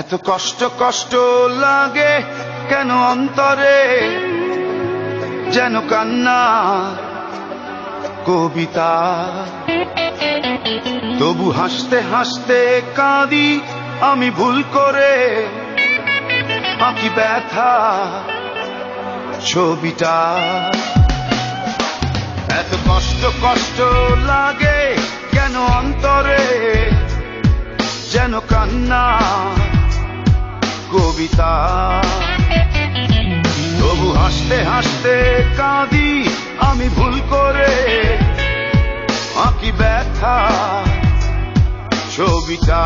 এত কষ্ট কষ্ট লাগে কেন অন্তরে, যেন কান্না কবিতা। তবু হাসতে হাসতে কাঁদি আমি ভুল করে, আঁকি ব্যথা ছবিটা। এত কষ্ট কষ্ট লাগে কেন অন্তরে, যেন কান্না কবিতা। তবু হাসতে হাসতে কাঁদি আমি ভুল করে, আঁকি ব্যথা ছবিটা।